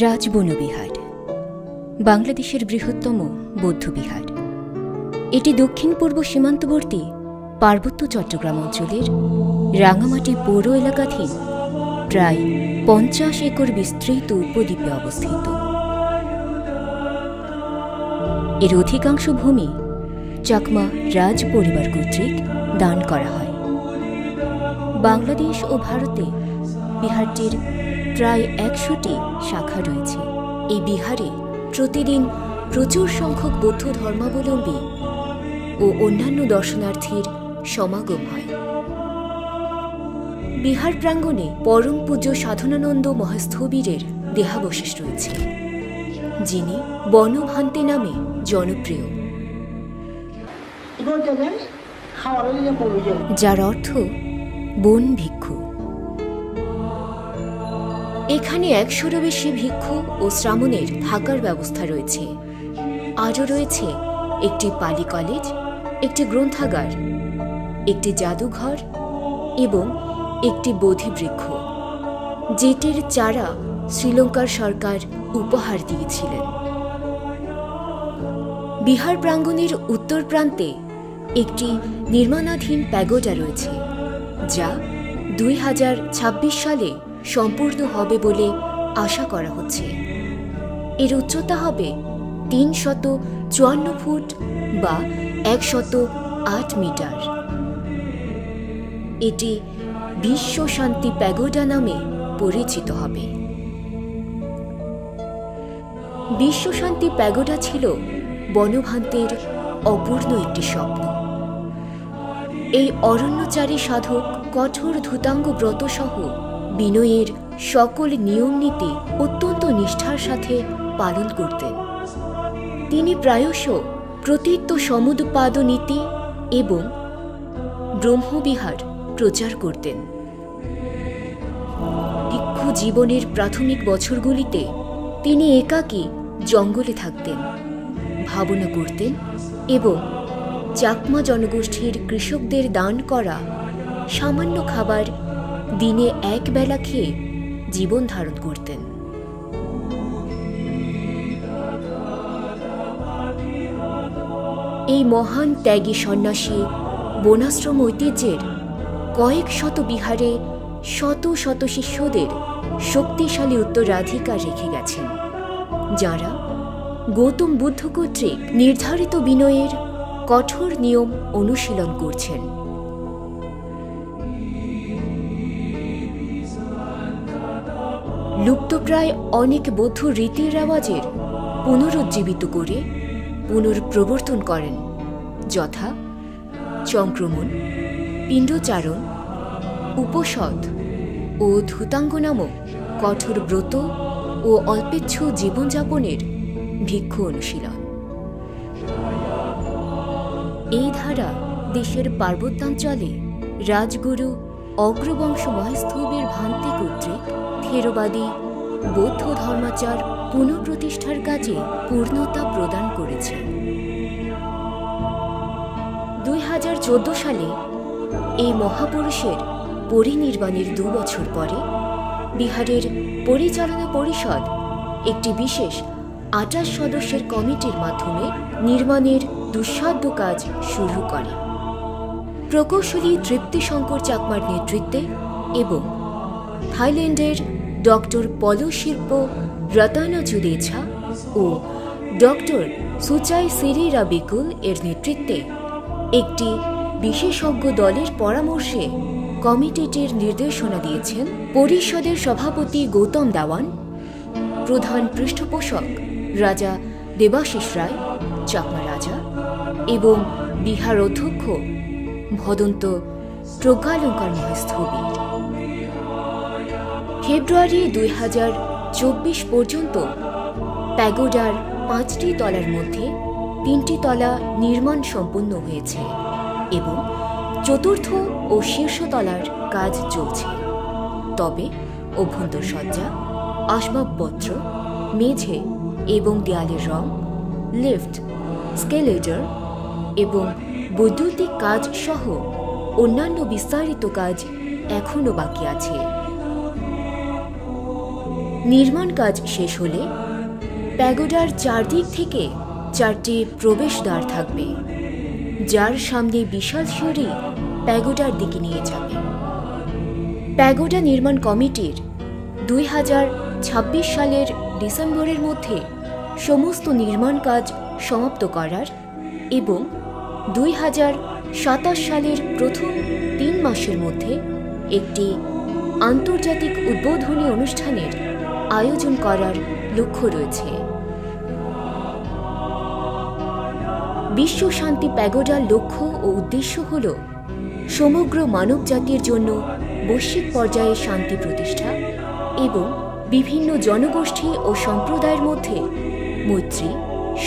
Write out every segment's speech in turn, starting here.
রাজবনবিহার বাংলাদেশের বৃহত্তম বৌদ্ধবিহার। এটি দক্ষিণ পূর্ব সীমান্তবর্তী পার্বত্য চট্টগ্রাম অঞ্চলের রাঙামাটি পৌর এলাকাধীন প্রায় 50 একর বিস্তৃত উপদ্বীপে অবস্থিত। এর অধিকাংশ ভূমি চাকমা রাজ পরিবার কর্তৃক দান করা হয়। বাংলাদেশ ও ভারতে বিহারটির প্রায় 100টি শাখা রয়েছে। এই বিহারে প্রতিদিন প্রচুর সংখ্যক বৌদ্ধ ধর্মাবলম্বী ও অন্যান্য দর্শনার্থীর সমাগম হয়। বিহার প্রাঙ্গণে পরম পূজ্য সাধনানন্দ মহাস্থবিরের দেহাবশেষ রয়েছে, যিনি বনভান্তে নামে জনপ্রিয়, যার অর্থ বন ভিক্ষু। এখানে 100-এরও বেশি ভিক্ষু ও শ্রামণের থাকার ব্যবস্থা রয়েছে। আরও রয়েছে একটি পালি কলেজ, একটি গ্রন্থাগার, একটি জাদুঘর এবং একটি বোধি বৃক্ষ, যেটির চারা শ্রীলঙ্কার সরকার উপহার দিয়েছিলেন। বিহার প্রাঙ্গণের উত্তর প্রান্তে একটি নির্মাণাধীন প্যাগোডা রয়েছে, যা 2026 সালে সম্পূর্ণ হবে বলে আশা করা হচ্ছে। এর উচ্চতা হবে 354 ফুট বা 108 মিটার। এটি বিশ্ব শান্তি প্যাগোডা নামে পরিচিত হবে। বিশ্ব শান্তি প্যাগোডা ছিল বনভান্তের অপূর্ণ একটি স্বপ্ন। এই অরণ্যচারী সাধক কঠোর ধূতাঙ্গ ব্রত সহ বিনয়ের সকল নিয়ম নীতি অত্যন্ত নিষ্ঠার সাথে পালন করতেন। তিনি প্রায়শ প্রতীত্য সমুৎপাদ নীতি এবং ব্রহ্মবিহার প্রচার করতেন। ভিক্ষু জীবনের প্রাথমিক বছরগুলিতে তিনি একাকী জঙ্গলে থাকতেন, ভাবনা করতেন এবং চাকমা জনগোষ্ঠীর কৃষকদের দান করা সামান্য খাবার দিনে এক বেলা খেয়ে জীবন ধারণ করতেন। এই মহান ত্যাগী সন্ন্যাসী বনাশ্রম ঐতিহ্যের কয়েক শত বিহারে শত শত শিষ্যদের শক্তিশালী উত্তরাধিকার রেখে গেছেন, যারা গৌতম বুদ্ধ কর্তৃক নির্ধারিত বিনয়ের কঠোর নিয়ম অনুশীলন করছেন। লুপ্তপ্রায় অনেক বৌদ্ধ রীতির রেওয়াজের পুনরুজ্জীবিত করে পুনর্প্রবর্তন করেন, যথা চংক্রমণ, পিণ্ডচারণ, উপসদ ও ধূতাঙ্গ নামক কঠোর ব্রত ও অল্পেচ্ছ জীবনযাপনের ভিক্ষু অনুশীলন। এই ধারা দেশের পার্বত্যাঞ্চলে রাজগুরু অগ্রবংশ মহাস্থবির ভান্তে কর্তৃক থেরবাদী বৌদ্ধ ধর্মাচার পুনঃপ্রতিষ্ঠার কাজে পূর্ণতা প্রদান করেছে। 2014 সালে এই মহাপুরুষের পরিনির্বাণের 2 বছর পরে বিহারের পরিচালনা পরিষদ একটি বিশেষ 28 সদস্যের কমিটির মাধ্যমে নির্মাণের দুঃসাধ্য কাজ শুরু করে। প্রকৌশলী তৃপ্তিশঙ্কর চাকমার নেতৃত্বে এবং থাইল্যান্ডের ডক্টর পলশিল্প রতনা জুদেছা ও ডক্টর সুচাই সিরিরা বিকুল এর নেতৃত্বে একটি বিশেষজ্ঞ দলের পরামর্শে কমিটিটির নির্দেশনা দিয়েছেন পরিষদের সভাপতি গৌতম দাওয়ান, প্রধান পৃষ্ঠপোষক রাজা দেবাশিস রায়, চাকমা রাজা, এবং বিহার অধ্যক্ষ ভদন্ত প্রজ্ঞালঙ্কার মহাস্থবির। ফেব্রুয়ারি 2024 পর্যন্ত প্যাগোডার 5টি তলার মধ্যে 3টি তলা নির্মাণ সম্পূর্ণ হয়েছে এবং চতুর্থ ও শীর্ষ তলার কাজ চলছে। তবে অভ্যন্তরসজ্জা, আসবাবপত্র, মেঝে এবং দেয়ালের রং, লিফট, স্কেলেটর এবং বৈদ্যুতিক কাজ সহ অন্যান্য বিস্তারিত কাজ এখনো বাকি আছে। নির্মাণ কাজ শেষ হলে প্যাগোডার চারদিক থেকে 4টি প্রবেশদ্বার থাকবে, যার সামনে বিশাল সিঁড়ি প্যাগোডার দিকে নিয়ে যাবে। প্যাগোডা নির্মাণ কমিটির 2026 সালের ডিসেম্বরের মধ্যে সমস্ত নির্মাণ কাজ সমাপ্ত করার এবং 2027 সালের প্রথম 3 মাসের মধ্যে একটি আন্তর্জাতিক উদ্বোধনী অনুষ্ঠানের আয়োজন করার লক্ষ্য রয়েছে। বিশ্ব শান্তি প্যাগোডার লক্ষ্য ও উদ্দেশ্য হল সমগ্র মানব জাতির জন্য বৈশ্বিক পর্যায়ে শান্তি প্রতিষ্ঠা এবং বিভিন্ন জনগোষ্ঠী ও সম্প্রদায়ের মধ্যে মৈত্রী,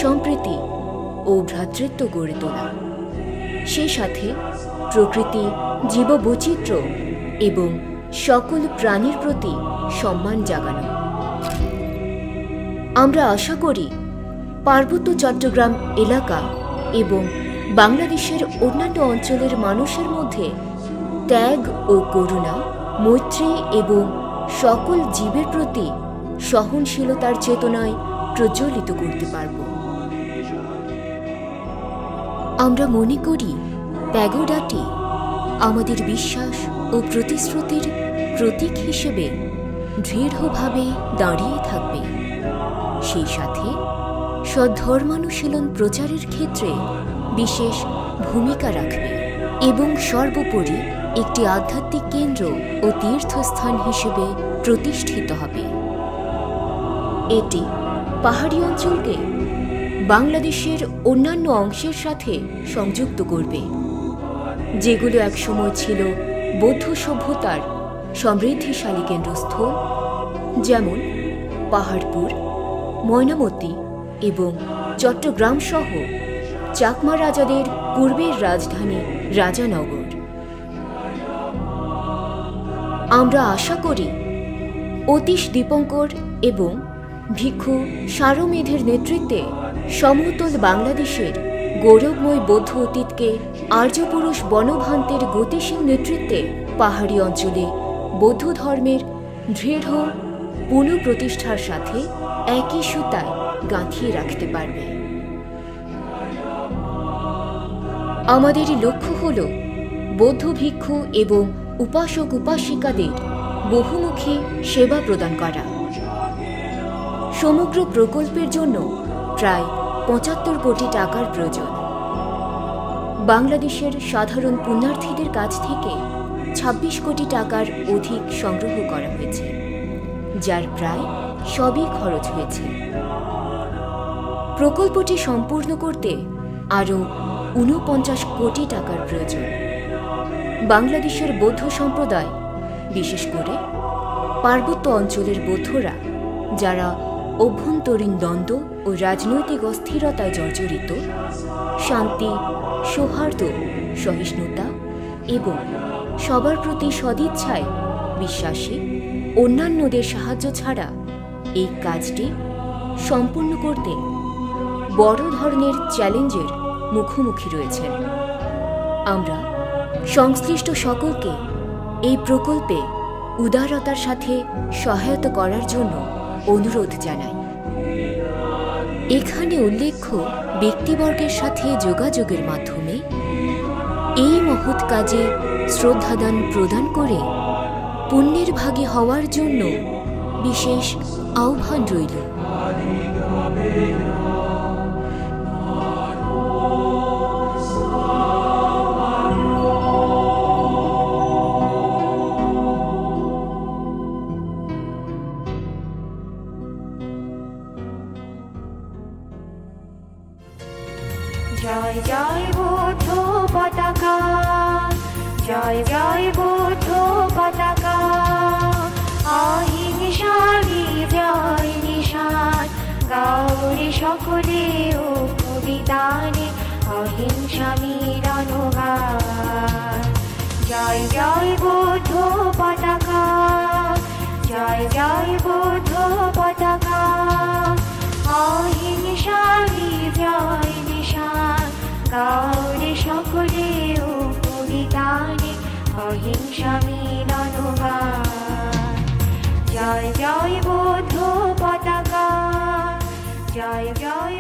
সম্প্রীতি ও ভ্রাতৃত্ব গড়ে তোলা, সেই সাথে প্রকৃতি, জীববৈচিত্র্য এবং সকল প্রাণীর প্রতি সম্মান জাগানো। আমরা আশা করি পার্বত্য চট্টগ্রাম এলাকা এবং বাংলাদেশের অন্যান্য অঞ্চলের মানুষের মধ্যে ত্যাগ ও করুণা, মৈত্রী এবং সকল জীবের প্রতি সহনশীলতার চেতনায় প্রজ্বলিত করতে পারব। আমরা মনে করি প্যাগোডাটি আমাদের বিশ্বাস ও প্রতিশ্রুতির প্রতীক হিসেবে দৃঢ়ভাবে দাঁড়িয়ে থাকবে, সেই সাথে সদ্ধর্মানুশীলন প্রচারের ক্ষেত্রে বিশেষ ভূমিকা রাখবে এবং সর্বোপরি একটি আধ্যাত্মিক কেন্দ্র ও তীর্থস্থান হিসেবে প্রতিষ্ঠিত হবে। এটি পাহাড়ি অঞ্চলকে বাংলাদেশের অন্যান্য অংশের সাথে সংযুক্ত করবে, যেগুলো একসময় ছিল বৌদ্ধ সভ্যতার সমৃদ্ধিশালী কেন্দ্রস্থল, যেমন পাহাড়পুর, ময়নামতি এবং চট্টগ্রাম সহ চাকমা রাজাদের পূর্বের রাজধানী রাজানগর। আমরা আশা করি অতীশ দীপঙ্কর এবং ভিক্ষু সারমেধের নেতৃত্বে সমতল বাংলাদেশের গৌরবময় বৌদ্ধ অতীতকে আর্যপুরুষ বনভান্তের গতিশীল নেতৃত্বে পাহাড়ি অঞ্চলে বৌদ্ধ ধর্মের দৃঢ় পুনঃপ্রতিষ্ঠার সাথে একই সুতায় গাঁথিয়ে রাখতে পারবে। আমাদের লক্ষ্য হল বৌদ্ধ ভিক্ষু এবং উপাসক উপাসিকাদের বহুমুখী সেবা প্রদান করা। সমগ্র প্রকল্পের জন্য প্রায় 75 কোটি টাকার প্রয়োজন। বাংলাদেশের সাধারণ পুণ্যার্থীদের কাছ থেকে 26 কোটি টাকার অধিক সংগ্রহ করা হয়েছে, যার প্রায় সবই খরচ হয়েছে। প্রকল্পটি সম্পূর্ণ করতে আরও 49 কোটি টাকার প্রয়োজন। বাংলাদেশের বৌদ্ধ সম্প্রদায়, বিশেষ করে পার্বত্য অঞ্চলের বৌদ্ধরা, যারা অভ্যন্তরীণ দ্বন্দ্ব ও রাজনৈতিক অস্থিরতায় জর্জরিত, শান্তি, সৌহার্দ্য, সহিষ্ণুতা এবং সবার প্রতি সদিচ্ছায় বিশ্বাসী অন্যান্যদের সাহায্য ছাড়া এই কাজটি সম্পূর্ণ করতে বড় ধরনের চ্যালেঞ্জের মুখোমুখি রয়েছেন। আমরা সংশ্লিষ্ট সকলকে এই প্রকল্পে উদারতার সাথে সহায়তা করার জন্য অনুরোধ জানাই। এখানে উল্লেখ্য ব্যক্তিবর্গের সাথে যোগাযোগের মাধ্যমে এই মহৎ কাজে শ্রদ্ধাদান প্রদান করে পুণ্যের ভাগী হওয়ার জন্য বিশেষ আহ্বান রইল। জয় জয় বৌদ্ধ পতাকা, জয় জয় বৌদ্ধ পতাকা, অহিংসা বিজয় নিশান, গাওরে সকলে ও কবিতানে অহিংসা মিলনগান। জয় জয় বৌদ্ধ পতাকা, জয় জয় বৌদ্ধ পতাকা, অহিংসা বিজয় নিশান, গাওরে সকলে ও কবিতানে মিলনগান। জয় জয় বৌদ্ধ পতাকা, জয় জয়